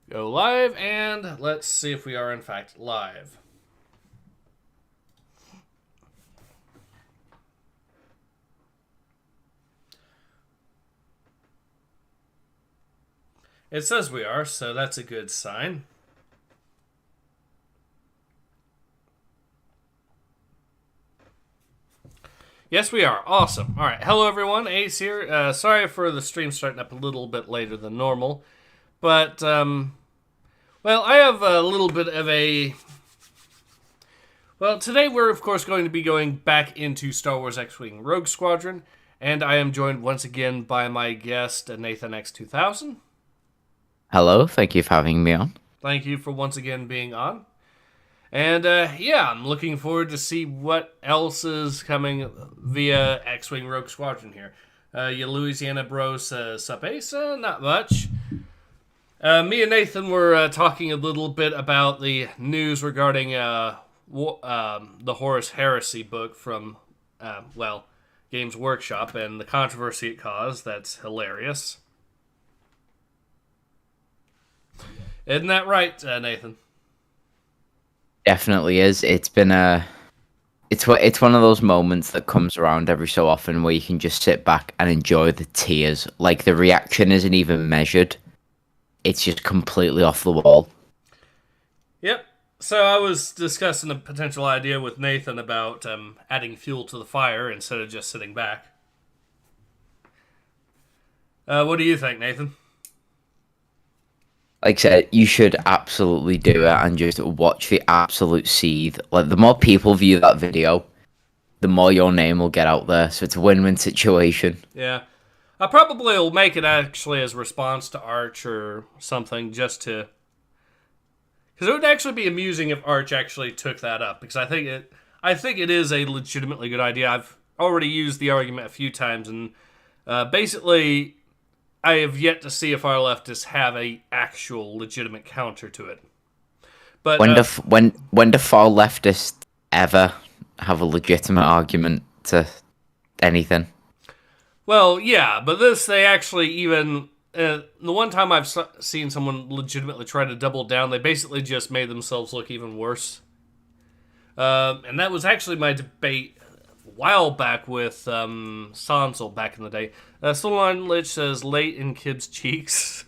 Go live, and let's see if we are in fact live. It says we are, so that's a good sign. Yes, we are. Awesome. All right. Hello, everyone. Ace here. Sorry for the stream starting up a little bit later than normal. But, well, I have a little bit of a... Well, today we're, of course, going to be going back into Star Wars X-Wing Rogue Squadron. And I am joined once again by my guest, Nathan X2000. Hello, thank you for having me on. Thank you for once again being on. And, yeah, I'm looking forward to see what else is coming via X-Wing Rogue Squadron here. You Louisiana bros, sup Ace? Not much. Me and Nathan were talking a little bit about the news regarding the Horus Heresy book from, well, Games Workshop and the controversy it caused. That's hilarious. Isn't that right, Nathan? Definitely is. It's been it's one of those moments that comes around every so often where you can just sit back and enjoy the tears. Like the reaction isn't even measured. It's just completely off the wall. Yep. So I was discussing a potential idea with Nathan about adding fuel to the fire instead of just sitting back. What do you think, Nathan? Like I said, you should absolutely do it and just watch the absolute seethe. Like, the more people view that video, the more your name will get out there. So it's a win-win situation. Yeah. I probably will make it actually as a response to Arch or something just to... Because it would actually be amusing if Arch actually took that up. Because I think it is a legitimately good idea. I've already used the argument a few times. And basically... I have yet to see if our leftists have a actual legitimate counter to it. But when do far leftists ever have a legitimate argument to anything? Well, yeah, but this they actually even the one time I've seen someone legitimately try to double down, they basically just made themselves look even worse. And that was actually my debate a while back with Sansel back in the day. Solon Lich says, late in Kib's cheeks.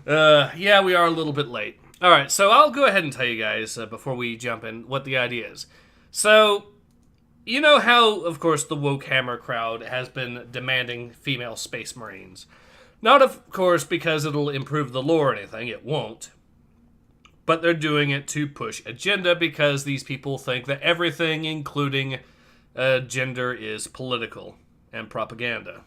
Yeah, we are a little bit late. Alright, so I'll go ahead and tell you guys, before we jump in, what the idea is. So, you know how, of course, the woke hammer crowd has been demanding female space marines. Not, of course, because it'll improve the lore or anything, it won't. But they're doing it to push agenda because these people think that everything, including gender, is political and propaganda.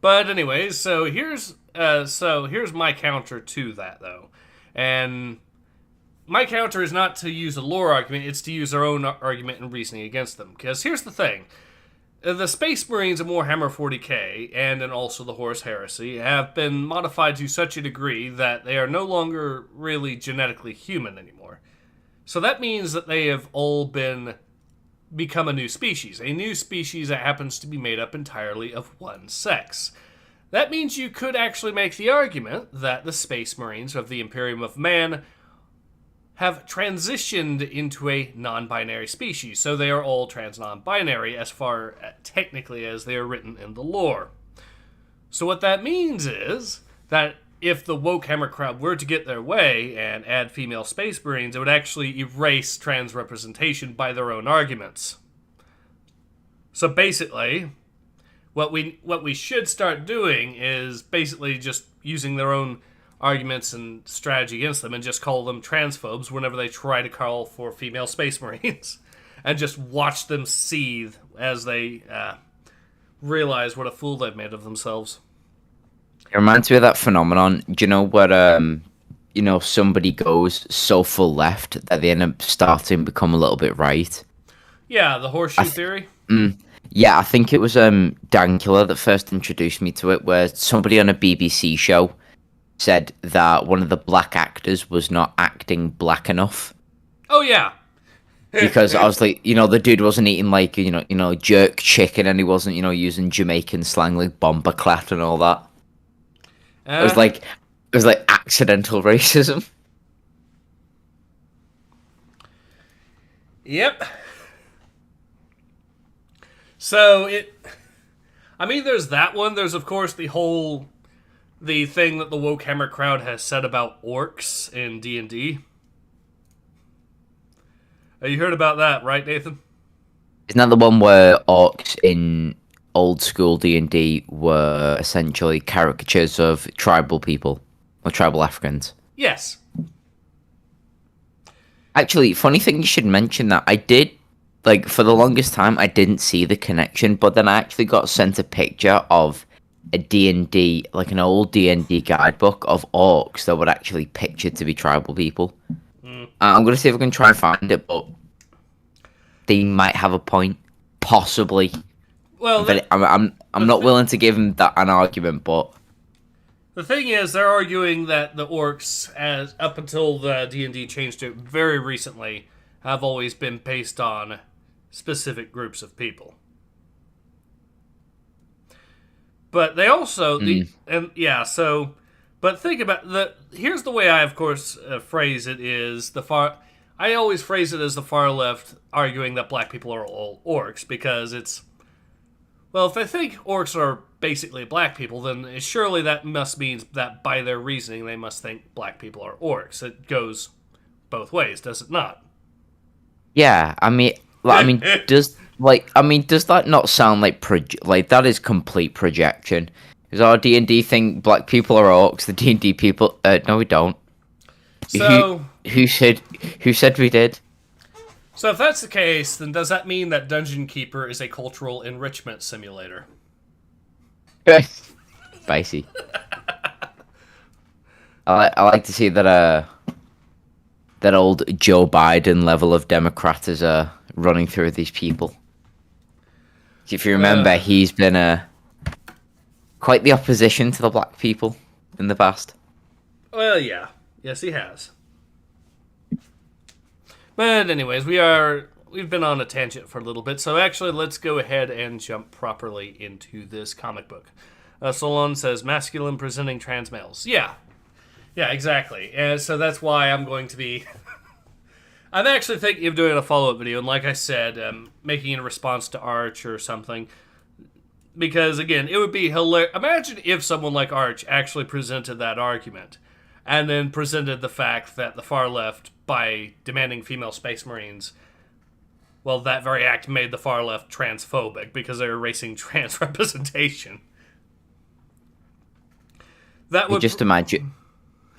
But anyways, so here's my counter to that, though. And my counter is not to use a lore argument, it's to use our own argument and reasoning against them. Because here's the thing. The Space Marines in Warhammer 40k, and in also the Horus Heresy, have been modified to such a degree that they are no longer really genetically human anymore. So that means that they have all become a new species that happens to be made up entirely of one sex. That means you could actually make the argument that the Space Marines of the Imperium of Man have transitioned into a non-binary species, so they are all trans-non-binary as far technically as they are written in the lore. So what that means is that if the woke hammer crowd were to get their way and add female Space Marines, it would actually erase trans representation by their own arguments. So basically, what we should start doing is basically just using their own arguments and strategy against them and just call them transphobes whenever they try to call for female Space Marines. And just watch them seethe as they realize what a fool they've made of themselves. It reminds me of that phenomenon. Do you know where somebody goes so full left that they end up starting to become a little bit right? Yeah, the horseshoe theory. Yeah, I think it was Dankula that first introduced me to it, where somebody on a BBC show said that one of the black actors was not acting black enough. Oh yeah. Because I was like, the dude wasn't eating like jerk chicken, and he wasn't using Jamaican slang like bomber clat and all that. I was like, It was like accidental racism. Yep. So I mean, there's that one. There's of course the thing that the woke hammer crowd has said about orcs in D&D. You heard about that, right, Nathan? Isn't that the one where orcs in old school D&D were essentially caricatures of tribal people or tribal Africans? Yes. Actually, funny thing you should mention that. I did, like, for the longest time, I didn't see the connection, but then I actually got sent a picture of a D&D, like an old D&D guidebook of orcs that were actually pictured to be tribal people. I'm going to see if I can try and find it, but they might have a point. Possibly. Well, I'm not willing to give them that an argument, but the thing is, they're arguing that the orcs, as up until the D&D changed it very recently, have always been based on specific groups of people. But they also but think about here's the way I of course phrase it is I always phrase it as the far left arguing that black people are all orcs because it's well, if they think orcs are basically black people, then surely that must mean that by their reasoning they must think black people are orcs. It goes both ways, does it not? yeah, does that not sound like like that is complete projection? Because our D&D think black people are orcs, the D&D people, no, we don't. So who said we did? So if that's the case, then does that mean that Dungeon Keeper is a cultural enrichment simulator? Spicy. I like to see that that old Joe Biden level of Democrat is running through these people. If you remember, he's been quite the opposition to the black people in the past. Well, yeah. Yes, he has. But anyways, we've been on a tangent for a little bit, so actually let's go ahead and jump properly into this comic book. Solon says, masculine presenting trans males. Yeah, exactly. And so that's why I'm going to be... I'm actually thinking of doing a follow-up video, and like I said, making a response to Arch or something. Because, again, it would be hilarious. Imagine if someone like Arch actually presented that argument, and then presented the fact that the far left, by demanding female space marines, well, that very act made the far left transphobic because they were erasing trans representation. That would just imagine.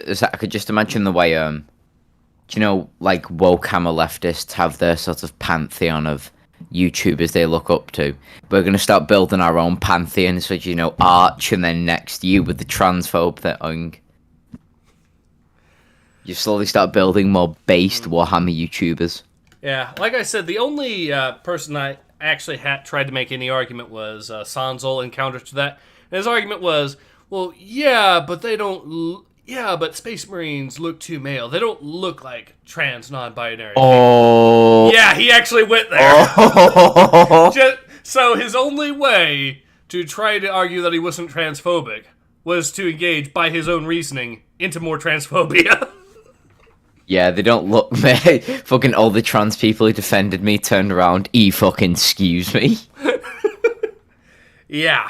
I could just imagine the way do you know, like woke hammer leftists have their sort of pantheon of YouTubers they look up to. We're gonna start building our own pantheon, so you know, Arch, and then next you with the transphobe thing. You slowly start building more based Warhammer YouTubers. Yeah, like I said, the only person I actually tried to make any argument was Sanzol in counter to that. And his argument was, well, yeah, but they don't... Yeah, but Space Marines look too male. They don't look like trans non-binary people. Yeah, he actually went there. So his only way to try to argue that he wasn't transphobic was to engage, by his own reasoning, into more transphobia. Yeah, they don't look me. Fucking all the trans people who defended me turned around. Fucking excuse me. Yeah.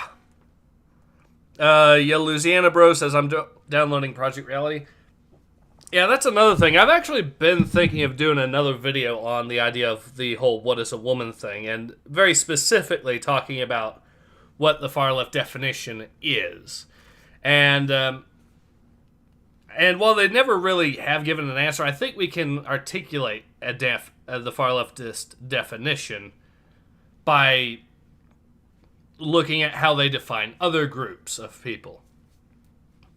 Louisiana Bro says, I'm downloading Project Reality. Yeah, that's another thing. I've actually been thinking of doing another video on the idea of the whole what is a woman thing, and very specifically talking about what the far left definition is. And while they never really have given an answer, I think we can articulate the far leftist definition by looking at how they define other groups of people.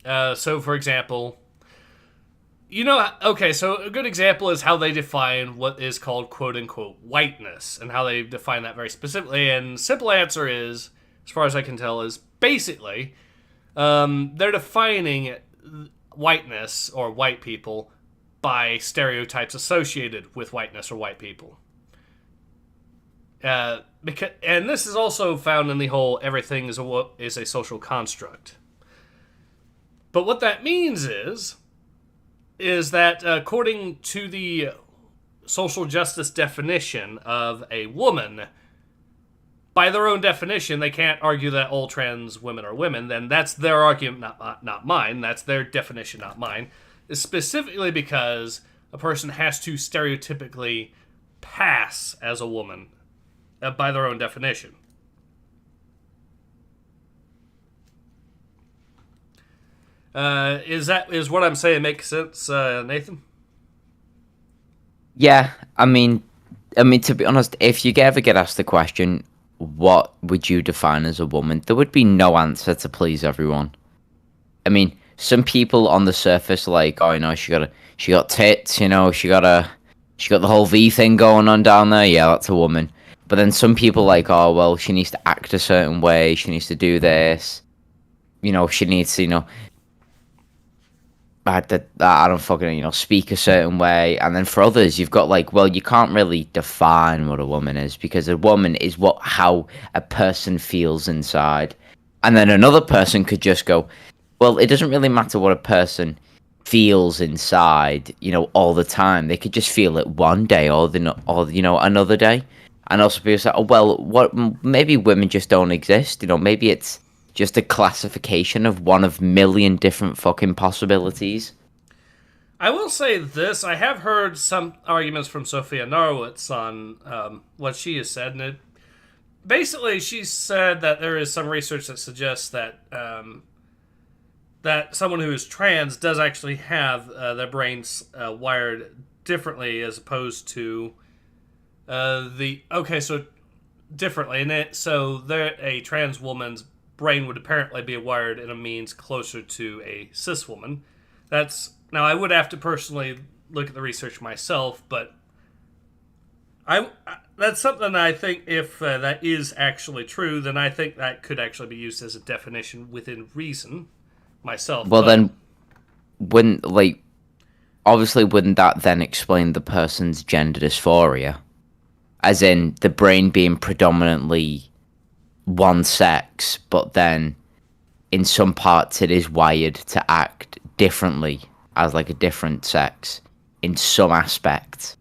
So, for example, so a good example is how they define what is called quote-unquote whiteness, and how they define that very specifically. And simple answer is, as far as I can tell, is basically they're defining whiteness or white people by stereotypes associated with whiteness or white people. And this is also found in the whole everything is a social construct. But what that means is that according to the social justice definition of a woman, by their own definition, they can't argue that all trans women are women. Then that's their argument, not mine. That's their definition, not mine. Specifically because a person has to stereotypically pass as a woman by their own definition. Is what I'm saying make sense, Nathan? Yeah, I mean, to be honest, if you ever get asked the question, what would you define as a woman? There would be no answer to please everyone. I mean, some people on the surface are like, oh, she got tits, she got the whole V thing going on down there. Yeah, that's a woman. But then some people like, oh, well, she needs to act a certain way. She needs to do this. She needs to, I don't fucking, speak a certain way. And then for others, you've got like, well, you can't really define what a woman is because a woman is how a person feels inside. And then another person could just go, well, it doesn't really matter what a person feels inside, all the time. They could just feel it one day or another day. And also people say, oh, well, maybe women just don't exist. Maybe it's just a classification of one of million different fucking possibilities. I will say this. I have heard some arguments from Sophia Norwitz on what she has said. And basically, she said that there is some research that suggests that that someone who is trans does actually have their brains wired differently as opposed to differently. So a trans woman's brain would apparently be wired in a means closer to a cis woman. Now I would have to personally look at the research myself, but that's something I think if that is actually true, then I think that could actually be used as a definition within reason myself. Well, then wouldn't that then explain the person's gender dysphoria? As in the brain being predominantly one sex, but then in some parts it is wired to act differently as like a different sex in some aspects,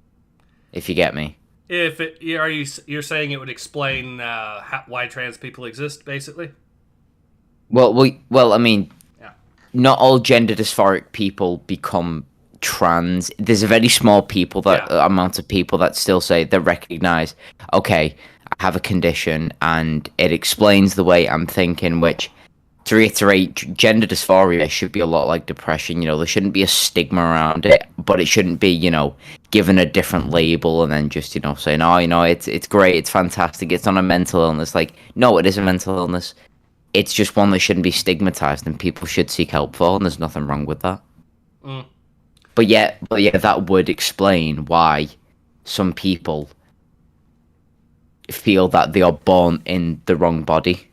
if you get me. You're saying it would explain why trans people exist, basically? Well, I mean, yeah. Not all gender dysphoric people become trans. There's a very small amount of people that still say they recognize, okay, I have a condition and it explains the way I'm thinking, which, to reiterate, gender dysphoria should be a lot like depression. There shouldn't be a stigma around it, but it shouldn't be, given a different label and then just, saying, oh, it's great, it's fantastic, it's not a mental illness. Like, no, it is a mental illness. It's just one that shouldn't be stigmatized and people should seek help for, and there's nothing wrong with that. Mm. But yeah, that would explain why some people feel that they are born in the wrong body.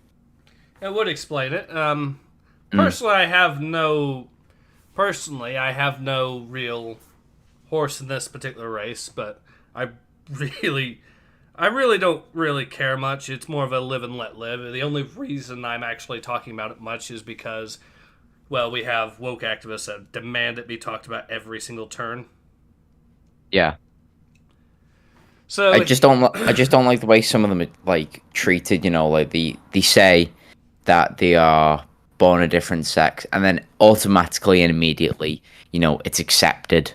It would explain it. Personally, I have no real horse in this particular race, but I really don't really care much. It's more of a live and let live. The only reason I'm actually talking about it much is because, well, we have woke activists that demand it be talked about every single turn. Yeah. So I just don't like the way some of them are like treated. Like they say that they are born a different sex, and then automatically and immediately, it's accepted.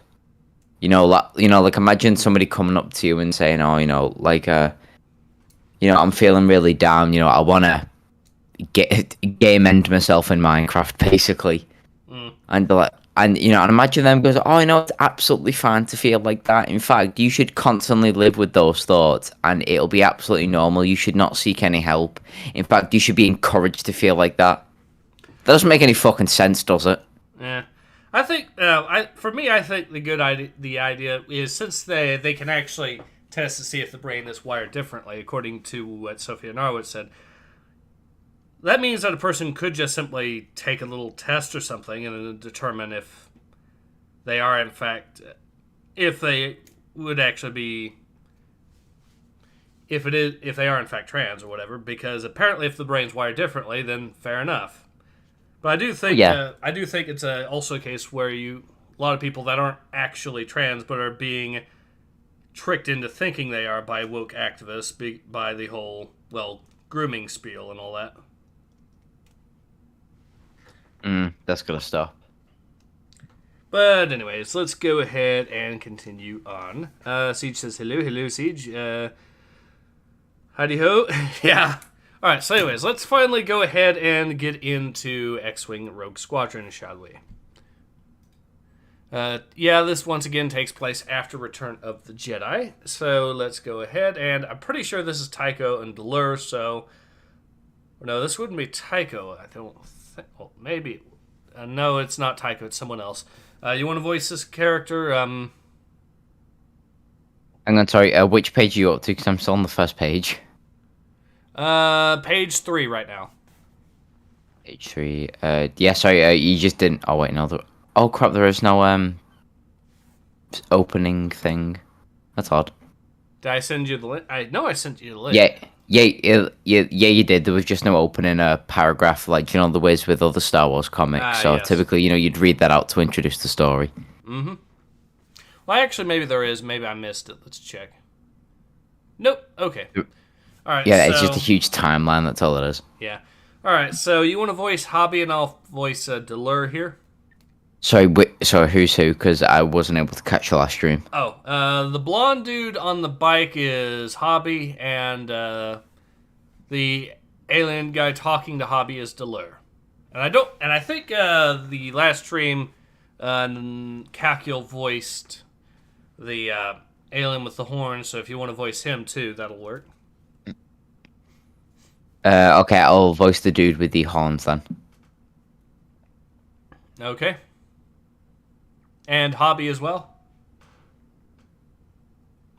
Like imagine somebody coming up to you and saying, "Oh, I'm feeling really down. I want to game end myself in Minecraft, basically." And they're like, and imagine them goes, "Oh, it's absolutely fine to feel like that. In fact, you should constantly live with those thoughts, and it'll be absolutely normal. You should not seek any help. In fact, you should be encouraged to feel like that." That doesn't make any fucking sense, does it? Yeah. I think, for me, I think the idea is since they can actually test to see if the brain is wired differently, according to what Sophia Norwitz said, that means that a person could just simply take a little test or something and determine if they are, in fact, if they would actually be, if they are, in fact, trans or whatever, because apparently if the brain's wired differently, then fair enough. But I do think it's also a case where a lot of people that aren't actually trans but are being tricked into thinking they are by woke activists by the whole grooming spiel and all that. That's gonna stop. But anyways, let's go ahead and continue on. Siege says hello, Siege. Howdy ho. Yeah. All right. So anyways, let's finally go ahead and get into X-Wing Rogue Squadron, shall we? Yeah, this once again takes place after Return of the Jedi. So let's go ahead, and I'm pretty sure this is Tycho and Delur. So no, this wouldn't be Tycho. I don't think. Well, maybe. No, it's not Tycho. It's someone else. You want to voice this character? Hang on, sorry. Which page are you up to? Because I'm still on the first page. Page 3 right now. Page 3. Yeah, sorry. You just didn't. Oh wait, no. Oh crap! There is no opening thing. That's odd. Did I send you the link? I know I sent you the link. Yeah, you did. There was just no opening paragraph like the ways with other Star Wars comics. So yes. typically, you'd read that out to introduce the story. Mm-hmm. Well, actually, maybe there is. Maybe I missed it. Let's check. Nope. Okay. All right. Yeah, it's just a huge timeline. That's all it is. Yeah. All right. So you want to voice Hobby, and I'll voice Delur here. Sorry, who's who? Because I wasn't able to catch the last stream. Oh, the blonde dude on the bike is Hobby, and the alien guy talking to Hobby is Delur. And I think the last stream, Kakil voiced the alien with the horn. So if you want to voice him too, that'll work. Okay, I'll voice the dude with the horns then. Okay. And Hobby as well?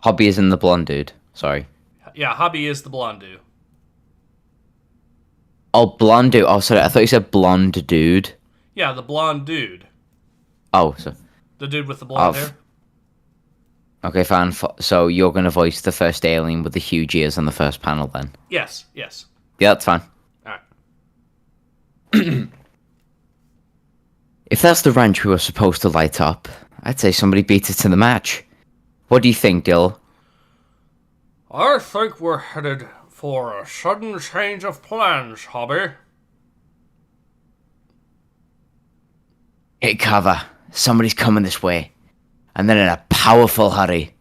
Hobby is in the blonde dude. Sorry. Yeah, Hobby is the blonde dude. Oh, blonde dude. Oh, sorry. I thought you said blonde dude. Yeah, the blonde dude. Oh, so... The dude with the blonde hair? Okay, fine. So you're going to voice the first alien with the huge ears on the first panel then? Yes. Yeah, that's fine. Alright. If that's the ranch we were supposed to light up, I'd say somebody beat it to the match. What do you think, Dill? I think we're headed for a sudden change of plans, Hobby. Get cover. Somebody's coming this way. And then in a powerful hurry.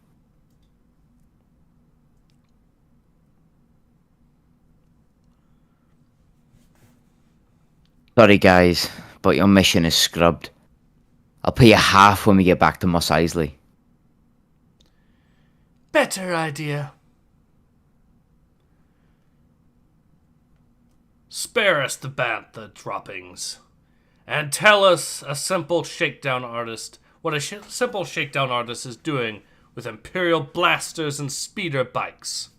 Sorry, guys, but your mission is scrubbed. I'll pay you half when we get back to Mos Eisley. Better idea. Spare us the bantha droppings. And tell us what a simple shakedown artist is doing with Imperial blasters and speeder bikes.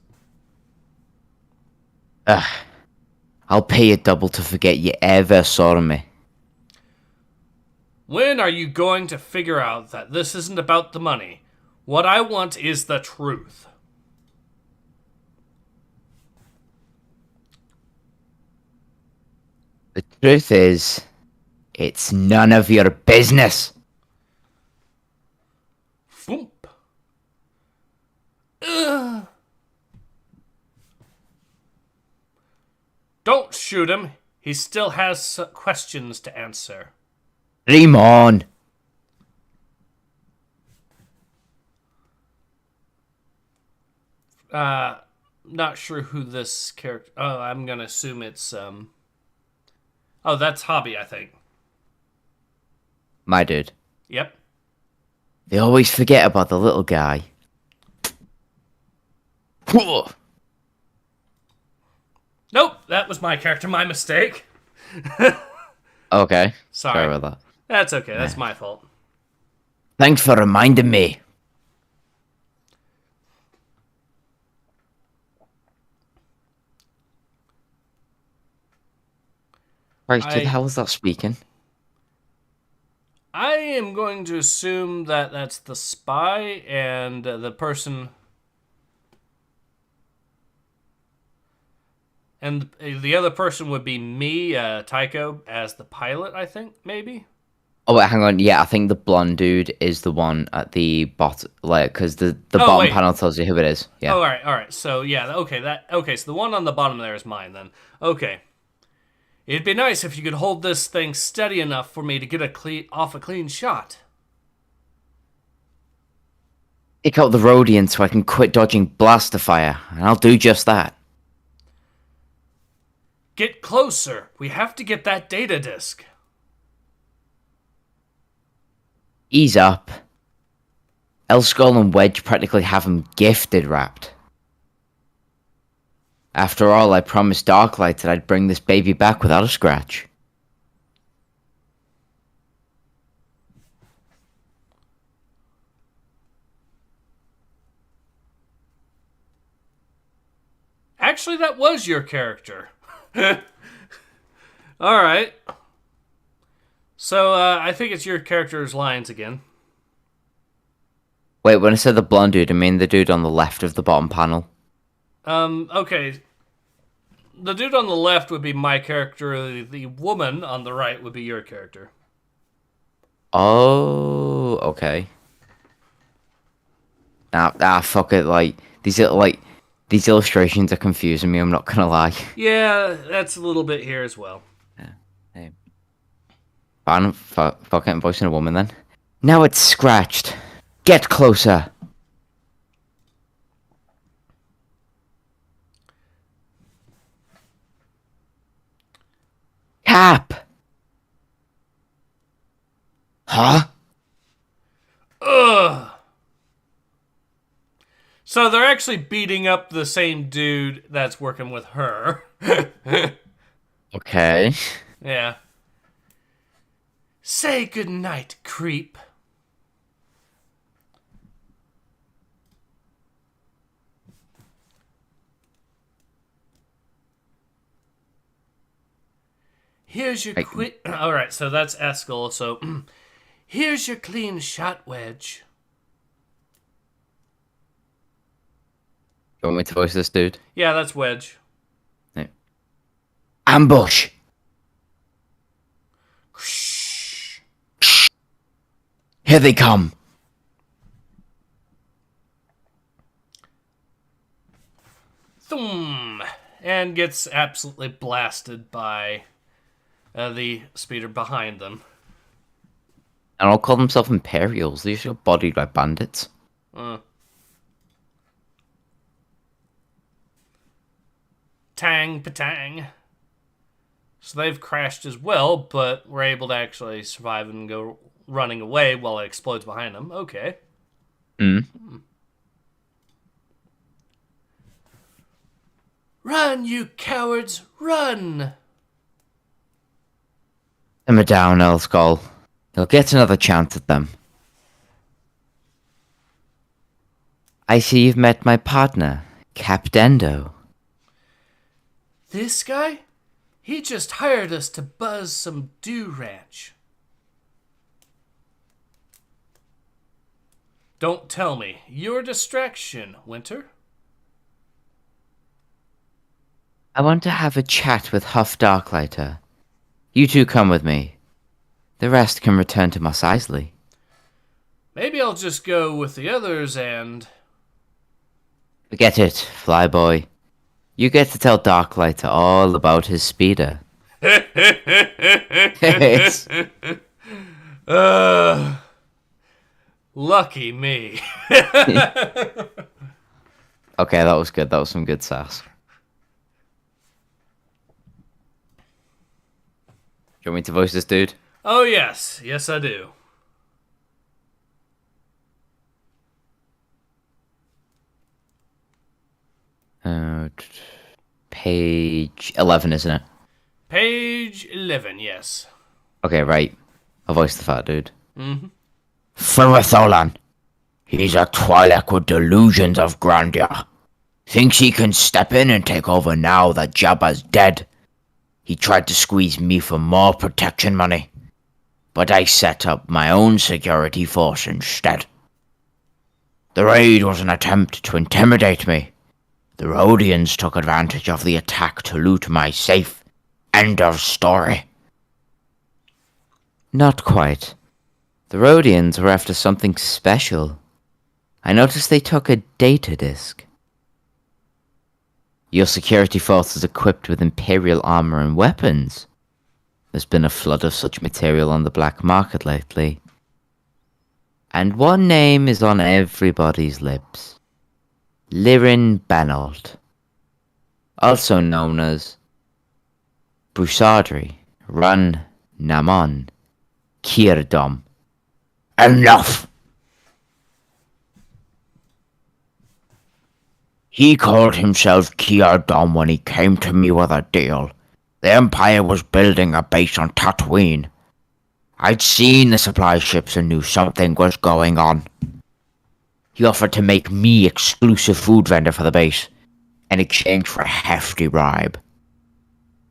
I'll pay you double to forget you ever saw me. When are you going to figure out that this isn't about the money? What I want is the truth. The truth is, it's none of your business. Foomp. Ugh. Don't shoot him. He still has questions to answer. Dream on. Not sure who this character... Oh, I'm gonna assume it's, Oh, that's Hobby, I think. My dude. Yep. They always forget about the little guy. Nope, that was my character, my mistake. Okay. Sorry about that. That's okay, that's my fault. Thanks for reminding me. Right, who the hell is that speaking? I am going to assume that that's the spy and the person... And the other person would be me, Tycho, as the pilot, I think, maybe? Oh wait, hang on. Yeah, I think the blonde dude is the one at the bottom, like, because the Oh, bottom wait. panel tells you who it is. Oh, Yeah. all right. So, yeah, okay, so the one on the bottom there is mine, then. Okay. It'd be nice if you could hold this thing steady enough for me to get a clean shot. Take out the Rhodian so I can quit dodging blaster fire, and I'll do just that. Get closer. We have to get that data disk. Ease up. Elskull and Wedge practically have him gifted wrapped. After all, I promised Darklight that I'd bring this baby back without a scratch. Actually, that was your character. Alright. So, I think it's your character's lines again. Wait, when I said the blonde dude, I mean the dude on the left of the bottom panel. Okay. The dude on the left would be my character. The woman on the right would be your character. Oh, okay. Fuck it. Like these illustrations are confusing me. I'm not gonna lie. Yeah, that's a little bit here as well. Hey. Fine, fuck it. I'm voicing a woman then. Now it's scratched. Get closer. Cap. Huh? Ugh. So they're actually beating up the same dude that's working with her. Okay. Yeah. Say goodnight, creep. Here's your Alright, so that's Eskel. So, here's your clean shot, Wedge. You want me to voice this dude? Yeah, that's Wedge. Yeah. Ambush. Here they come. Thum! And gets absolutely blasted by the speeder behind them. And I'll call themselves Imperials. These are bodied by bandits. Tang patang. So they've crashed as well, but were able to actually survive and go running away while it explodes behind them. Okay. Run, you cowards, run! Simmer down, Elskull. You'll get another chance at them. I see you've met my partner, Capdendo. This guy? He just hired us to buzz some dew ranch. Don't tell me. You're a distraction, Winter. I want to have a chat with Huff Darklighter. You two come with me. The rest can return to Mos Eisley. Maybe I'll just go with the others and... Forget it, Flyboy. You get to tell Darklighter all about his speeder. Lucky me. Okay, that was good. That was some good sass. Do you want me to voice this dude? Oh, yes. Yes, I do. Page 11, isn't it? Page 11, yes. Okay, right. I'll voice the fat dude. Mm-hmm. Tholan. He's a Twi'lek with delusions of grandeur. Thinks he can step in and take over now that Jabba's dead. He tried to squeeze me for more protection money, but I set up my own security force instead. The raid was an attempt to intimidate me. The Rhodians took advantage of the attack to loot my safe. End of story. Not quite. The Rhodians were after something special. I noticed they took a data disk. Your security force is equipped with Imperial armor and weapons. There's been a flood of such material on the black market lately. And one name is on everybody's lips. Lirin Benold. Also known as Brusadri, Run Namon, Kirdom. Enough! He called himself Kirdom when he came to me with a deal. The Empire was building a base on Tatooine. I'd seen the supply ships and knew something was going on. He offered to make me exclusive food vendor for the base, in exchange for a hefty bribe.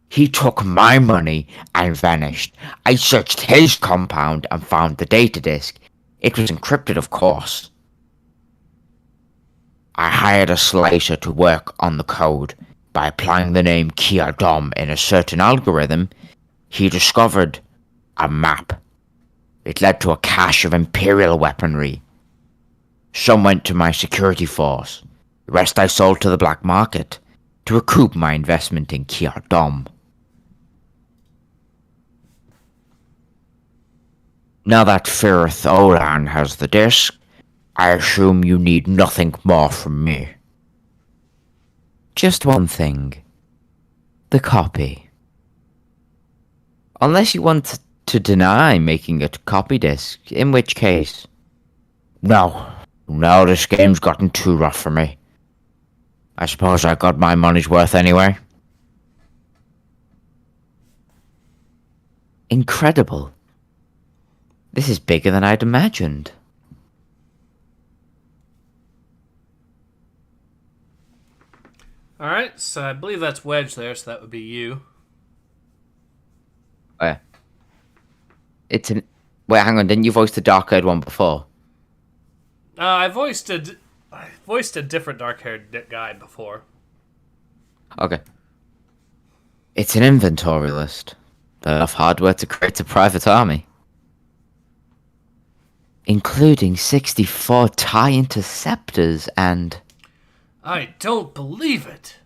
He took my money and vanished. I searched his compound and found the data disk. It was encrypted, of course. I hired a slicer to work on the code. By applying the name Kirdom in a certain algorithm, he discovered a map. It led to a cache of Imperial weaponry. Some went to my security force. The rest I sold to the black market to recoup my investment in Kirdom. Now that Firth Olan has the disk, I assume you need nothing more from me. Just one thing. The copy. Unless you want to deny making a copy disk, in which case... No, this game's gotten too rough for me. I suppose I got my money's worth anyway. Incredible. This is bigger than I'd imagined. Alright, so I believe that's Wedge there, so that would be you. Oh, yeah. It's an... Wait, hang on, didn't you voice the dark-haired one before? I voiced a different dark-haired guy before. Okay. It's an inventory list. Enough hardware to create a private army. Including 64 TIE interceptors and... I don't believe it.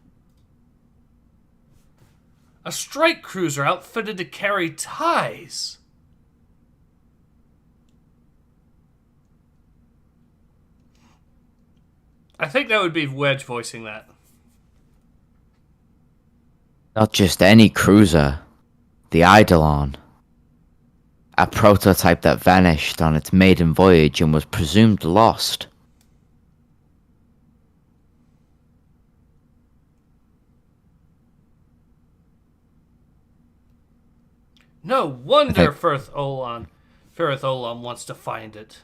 A strike cruiser outfitted to carry ties. I think that would be Wedge voicing that. Not just any cruiser. The Eidolon. A prototype that vanished on its maiden voyage and was presumed lost. No wonder Firth Olam wants to find it.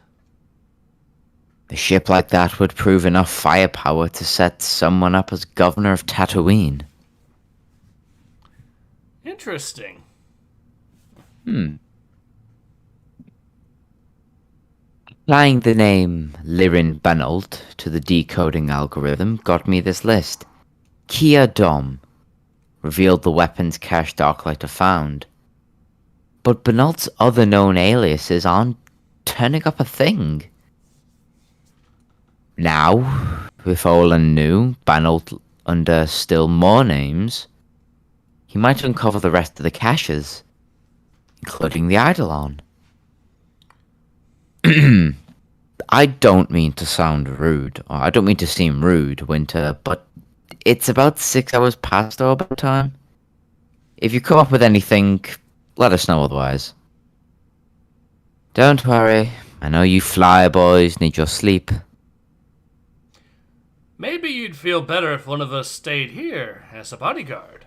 A ship like that would prove enough firepower to set someone up as governor of Tatooine. Interesting. Applying the name Lirin Benold to the decoding algorithm got me this list. Kia Dom revealed the weapons cache Darklighter found. But Benold's other known aliases aren't turning up a thing. Now, if Olan knew Benold under still more names, he might uncover the rest of the caches, including the Eidolon. I don't mean to sound rude, or I don't mean to seem rude, Winter, but it's about 6 hours past our bedtime. If you come up with anything, let us know otherwise. Don't worry, I know you flyboys need your sleep. Maybe you'd feel better if one of us stayed here as a bodyguard.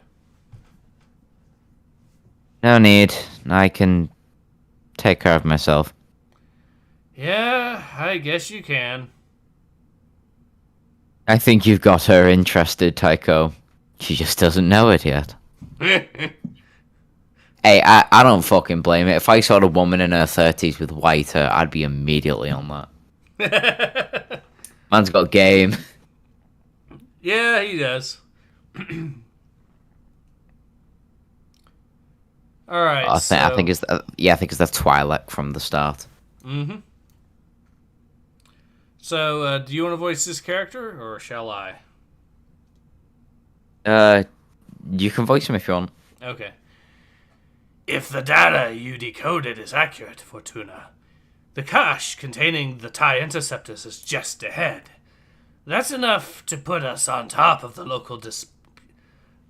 No need, I can take care of myself. Yeah, I guess you can. I think you've got her interested, Tycho. She just doesn't know it yet. Hey, I don't fucking blame it. If I saw a woman in her 30s with white hair, I'd be immediately on that. Man's got game. Yeah, he does. All right, I think so. it's yeah, I think it's the Twi'lek from the start. Mm-hmm. So, do you want to voice this character, or shall I? Uh, you can voice him if you want. Okay. If the data you decoded is accurate, Fortuna, the cache containing the TIE interceptors is just ahead. That's enough to put us on top of the local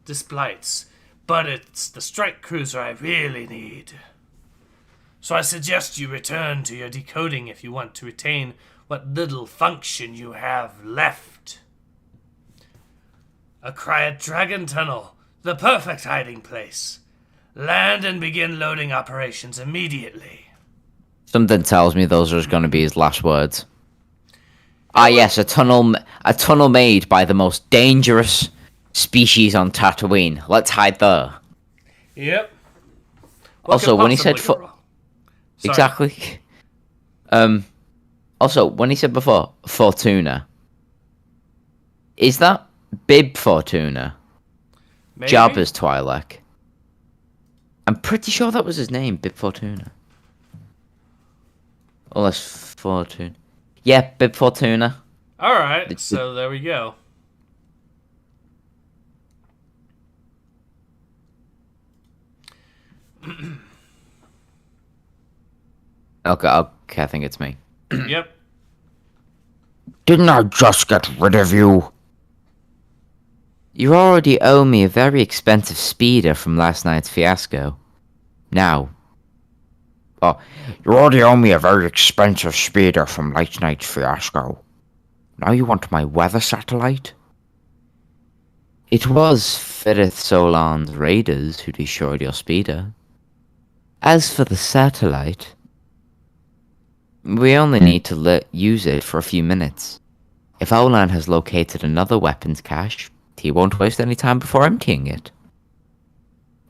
displays, but it's the strike cruiser I really need. So I suggest you return to your decoding if you want to retain what little function you have left. A Cryot Dragon Tunnel, the perfect hiding place. Land and begin loading operations immediately. Something tells me those are going to be his last words. Yes, a tunnel made by the most dangerous species on Tatooine. Let's hide there. Yep. Also, when he said exactly. Also, when he said before Fortuna, is that Bib Fortuna? Maybe? Jabba's Twi'lek. I'm pretty sure that was his name, Bib Fortuna. Unless Fortuna. Yeah, Bib Fortuna. Alright, so there we go. Okay, I think it's me. Yep. Didn't I just get rid of you? You already owe me a very expensive speeder from last night's fiasco. Now. Oh, you already owe me a very expensive speeder from last night's fiasco. Now you want my weather satellite? It was Firith Solon's raiders who destroyed your speeder. As for the satellite, we only need to use it for a few minutes. If Olan has located another weapons cache, he won't waste any time before emptying it.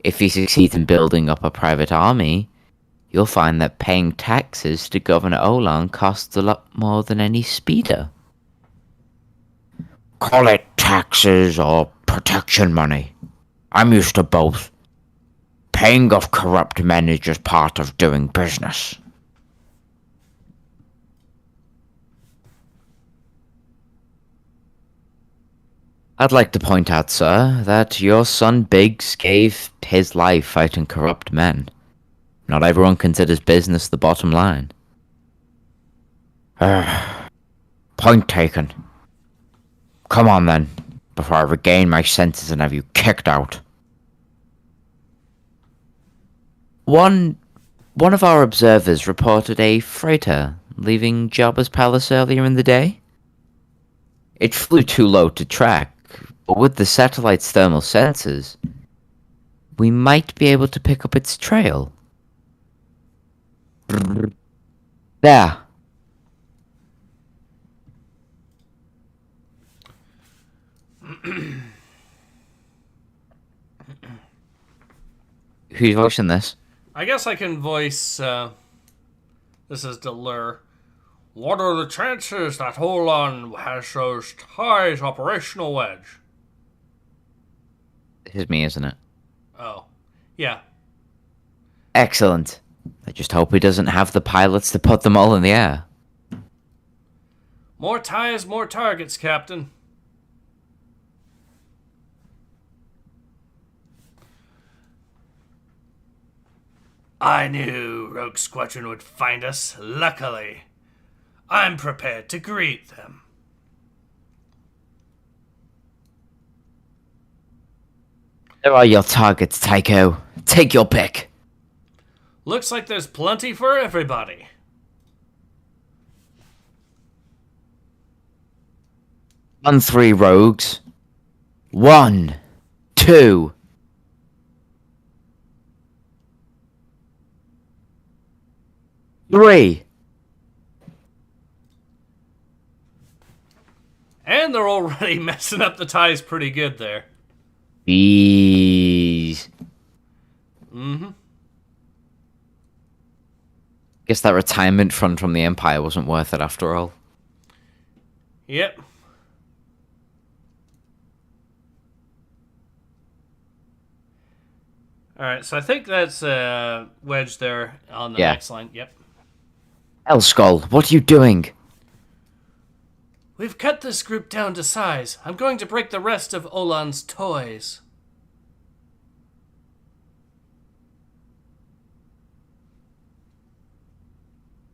If he succeeds in building up a private army, you'll find that paying taxes to Governor Olan costs a lot more than any speeder. Call it taxes or protection money. I'm used to both. Paying off corrupt men is just part of doing business. I'd like to point out, sir, that your son Biggs gave his life fighting corrupt men. Not everyone considers business the bottom line. Point taken. Come on then, before I regain my senses and have you kicked out. One of our observers reported a freighter leaving Jabba's palace earlier in the day. It flew too low to track, but with the satellite's thermal sensors, we might be able to pick up its trail. There. Who's voicing this? I guess I can voice, this is Delur. What are the chances that Olan has those TIE's operational wedge? This is me, isn't it? Oh. Yeah. Excellent. I just hope he doesn't have the pilots to put them all in the air. More TIEs, more targets, Captain. I knew Rogue Squadron would find us, luckily. I'm prepared to greet them. There are your targets, Tycho. Take your pick. Looks like there's plenty for everybody. On 3 rogues. 1, 2. Three. And they're already messing up the TIEs pretty good there. Jeez. Mm-hmm. Guess that retirement fund from the Empire wasn't worth it after all. Yep. All right, so I think that's Wedge there on the Yeah. next line. Yep. Elskull, what are you doing? We've cut this group down to size. I'm going to break the rest of Olan's toys.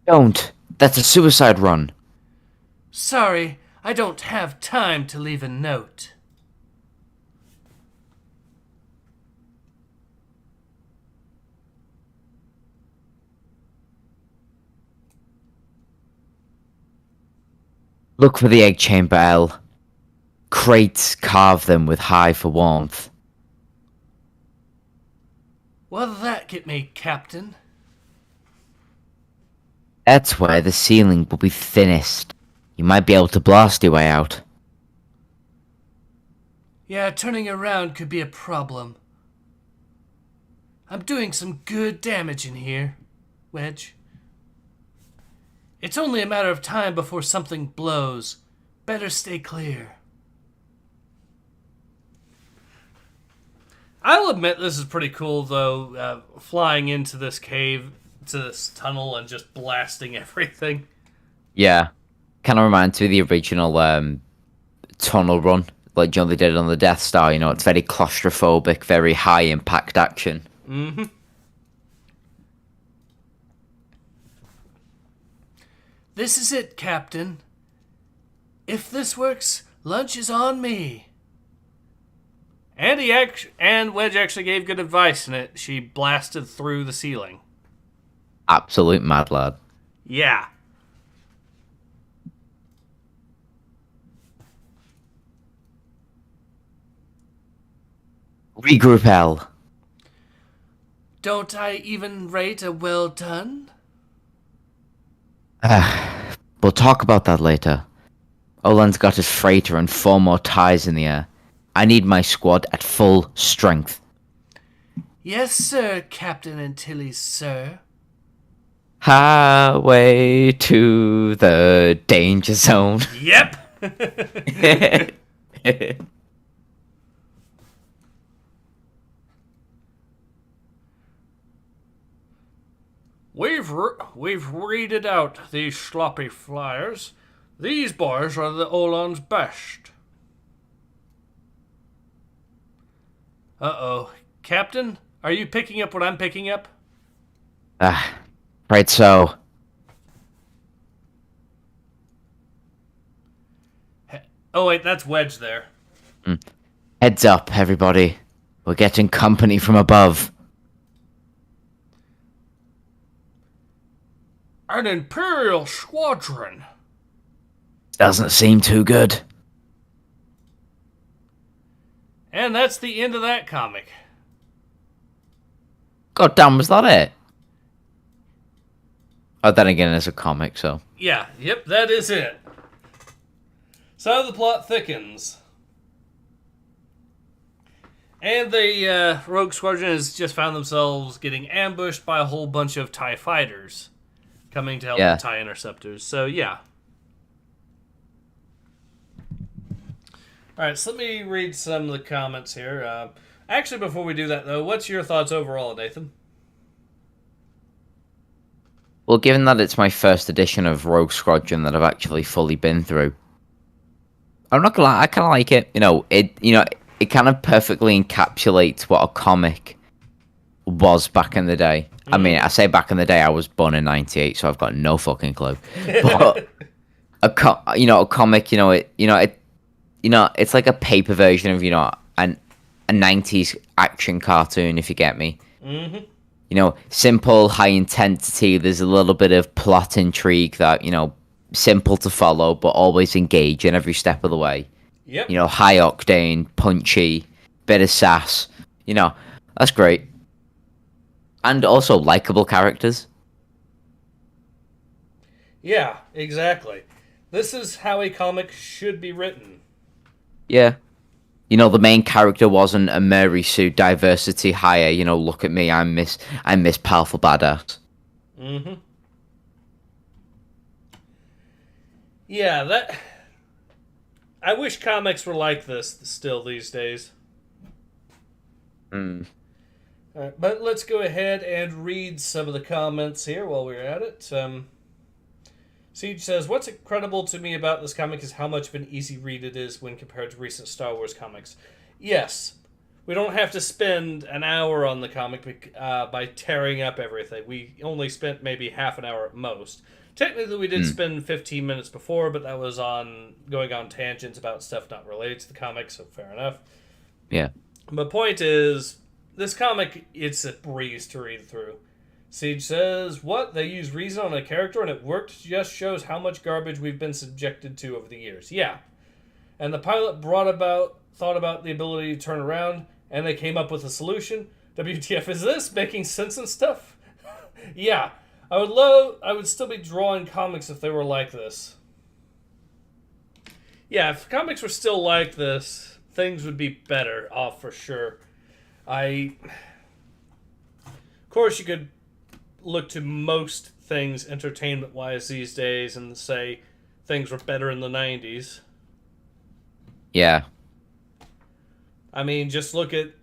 Don't. That's a suicide run. Sorry, I don't have time to leave a note. Look for the egg chamber, El. Crates carve them with high for warmth. What'll that get me, Captain? That's where the ceiling will be thinnest. You might be able to blast your way out. Yeah, turning around could be a problem. I'm doing some good damage in here, Wedge. It's only a matter of time before something blows. Better stay clear. I'll admit this is pretty cool, though, flying into this cave, to this tunnel, and just blasting everything. Yeah. Kind of reminds me of the original tunnel run. Like John they did on the Death Star, you know, it's very claustrophobic, very high impact action. Mm-hmm. This is it, Captain. If this works, lunch is on me. And Wedge actually gave good advice in it. She blasted through the ceiling. Absolute mad lad. Yeah. Regroup, El. Don't I even rate a well done? We'll talk about that later. Olan's got his freighter and 4 more ties in the air. I need my squad at full strength. Yes, sir, Captain Antilles, sir. Highway to the danger zone. Yep. We've weeded out these sloppy flyers. These boys are the Olan's best. Uh-oh. Captain, are you picking up what I'm picking up? Right so. Oh, wait, that's Wedge there. Heads up, everybody. We're getting company from above. An Imperial Squadron. Doesn't seem too good. And that's the end of that comic. God damn, was that it? Oh, then again, it's a comic, so. Yeah, yep, that is it. So the plot thickens. And the Rogue Squadron has just found themselves getting ambushed by a whole bunch of TIE fighters coming to help the TIE interceptors. So, yeah. Alright, so let me read some of the comments here. Actually, before we do that, though, what's your thoughts overall, Nathan? Well, given that it's my first edition of Rogue Squadron that I've actually fully been through, I'm not gonna lie, I kind of like it. It kind of perfectly encapsulates what a comic was back in the day. I mean, I say back in the day, I was born in '98, so I've got no fucking clue. But a comic, it's like a paper version of a '90s action cartoon, if you get me. Mm-hmm. Simple, high intensity. There's a little bit of plot intrigue that simple to follow, but always engaging every step of the way. Yep. High octane, punchy, bit of sass. That's great. And also likable characters. Yeah, exactly. This is how a comic should be written. Yeah. The main character wasn't a Mary Sue diversity hire. Look at me, I'm Miss Powerful Badass. Mm-hmm. Yeah, I wish comics were like this still these days. All right, but let's go ahead and read some of the comments here while we're at it. Siege says, "What's incredible to me about this comic is how much of an easy read it is when compared to recent Star Wars comics. Yes, we don't have to spend an hour on the comic by tearing up everything. We only spent maybe half an hour at most. Technically, we did spend 15 minutes before, but that was on going on tangents about stuff not related to the comic, so fair enough. Yeah. But point is, this comic, it's a breeze to read through. Siege says, "What? They use reason on a character and it worked? Just shows how much garbage we've been subjected to over the years." Yeah. And the pilot thought about the ability to turn around, and they came up with a solution. WTF is this? Making sense and stuff? Yeah. I would still be drawing comics if they were like this. Yeah, if comics were still like this, things would be better off for sure. Of course, you could look to most things entertainment-wise these days and say things were better in the 90s. Yeah. I mean, just look at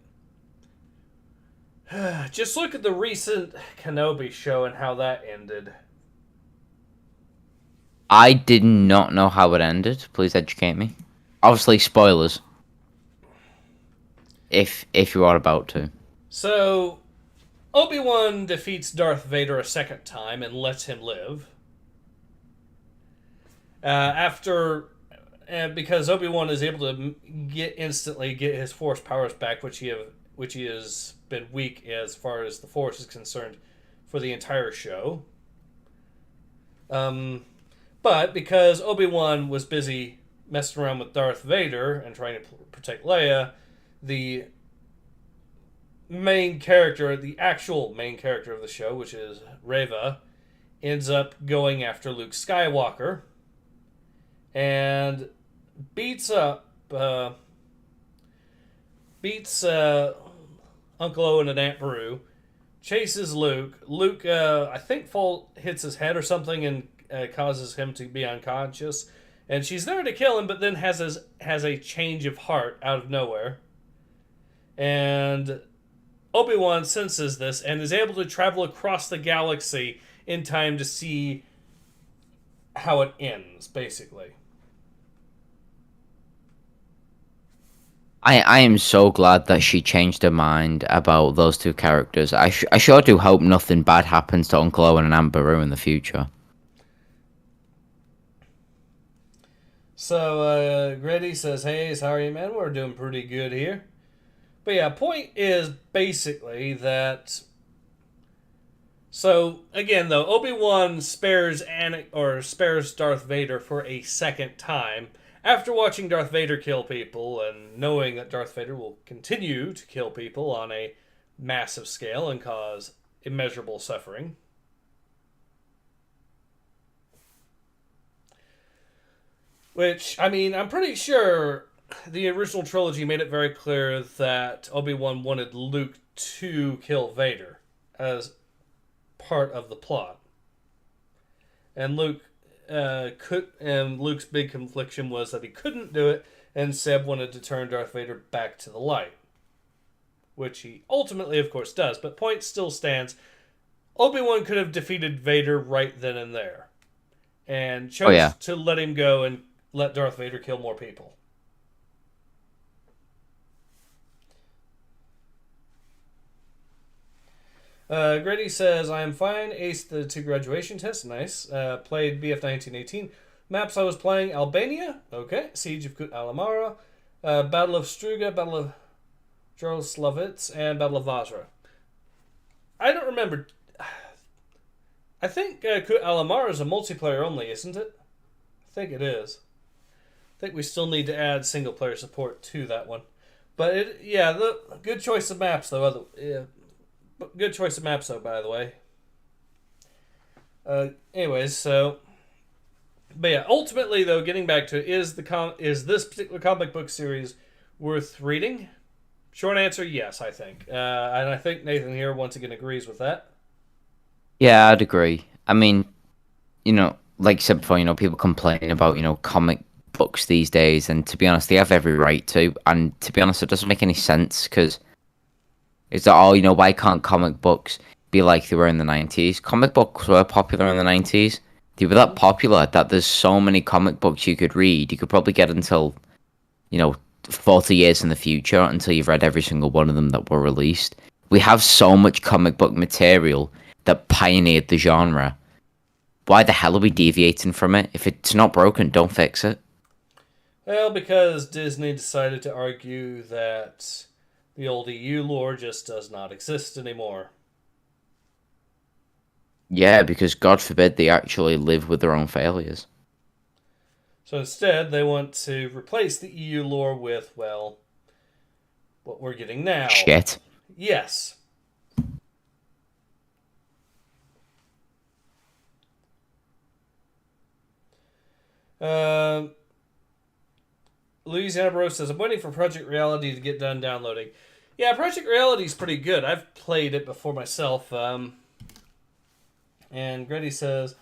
the recent Kenobi show and how that ended. I did not know how it ended. Please educate me. Obviously, spoilers. If you are about to. So, Obi-Wan defeats Darth Vader a second time and lets him live. Because Obi-Wan is able to instantly get his Force powers back, which he has been weak as far as the Force is concerned for the entire show. But because Obi-Wan was busy messing around with Darth Vader and trying to protect Leia, the actual main character of the show, which is Reva, ends up going after Luke Skywalker and beats Uncle Owen and Aunt Beru, chases Luke. Luke, I think, hits his head or something and causes him to be unconscious. And she's there to kill him, but then has a change of heart out of nowhere. And Obi-Wan senses this and is able to travel across the galaxy in time to see how it ends, basically. I am so glad that she changed her mind about those two characters. I sure do hope nothing bad happens to Uncle Owen and Aunt Beru in the future. So, Grady says, "Hey, how are you, man? We're doing pretty good here." But yeah, point is basically that... So, again, though, Obi-Wan spares Darth Vader for a second time after watching Darth Vader kill people and knowing that Darth Vader will continue to kill people on a massive scale and cause immeasurable suffering. Which, I mean, I'm pretty sure the original trilogy made it very clear that Obi-Wan wanted Luke to kill Vader as part of the plot. And Luke's big confliction was that he couldn't do it, and Seb wanted to turn Darth Vader back to the light. Which he ultimately, of course, does. But point still stands. Obi-Wan could have defeated Vader right then and there. And chose to let him go and let Darth Vader kill more people. Grady says, "I am fine. Aced the 2 graduation tests. Nice. Played BF 1918. Maps I was playing: Albania. Okay. Siege of Kut Alamara. Battle of Struga. Battle of Jaroslavets. And Battle of Vajra. I don't remember. I think Kut Alamara is a multiplayer only, isn't it? I think it is. I think we still need to add single player support to that one. But good choice of maps though. Good choice of maps though, by the way. Anyways, so, but yeah, ultimately though, getting back to it, is this particular comic book series worth reading? Short answer, yes, I think. And I think Nathan here once again agrees with that. Yeah, I'd agree. I mean, like you said before, people complain about, comic books these days, and to be honest, they have every right to. And to be honest, it doesn't make any sense because, Is that all? Why can't comic books be like they were in the 90s? Comic books were popular in the 90s. They were that popular that there's so many comic books you could read. You could probably get until, 40 years in the future until you've read every single one of them that were released. We have so much comic book material that pioneered the genre. Why the hell are we deviating from it? If it's not broken, don't fix it. Well, because Disney decided to argue that the old EU lore just does not exist anymore. Yeah, because God forbid they actually live with their own failures. So instead, they want to replace the EU lore with, well, what we're getting now. Shit. Yes. Louisiana Bro says, I'm waiting for Project Reality to get done downloading. Yeah, Project Reality is pretty good. I've played it before myself. And Grady says,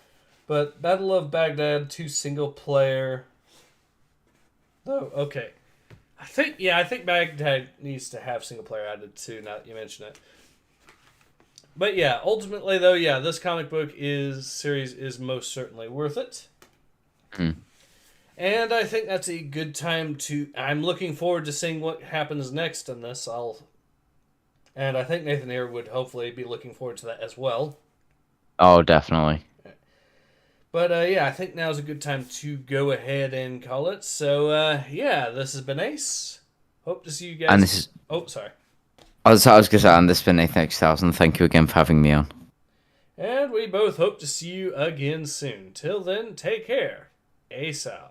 but Battle of Baghdad 2 single player. Oh, okay. I think Baghdad needs to have single player added too, now that you mention it. But yeah, ultimately though, yeah, this comic book series is most certainly worth it. And I think that's a good time I'm looking forward to seeing what happens next in this. And I think Nathan here would hopefully be looking forward to that as well. Oh, definitely. But yeah, I think now's a good time to go ahead and call it. So yeah, this has been Ace. Hope to see you guys. And this is... Oh, sorry. I was going to say, and this has been Nathan X1000. Thank you again for having me on. And we both hope to see you again soon. Till then, take care. Ace out.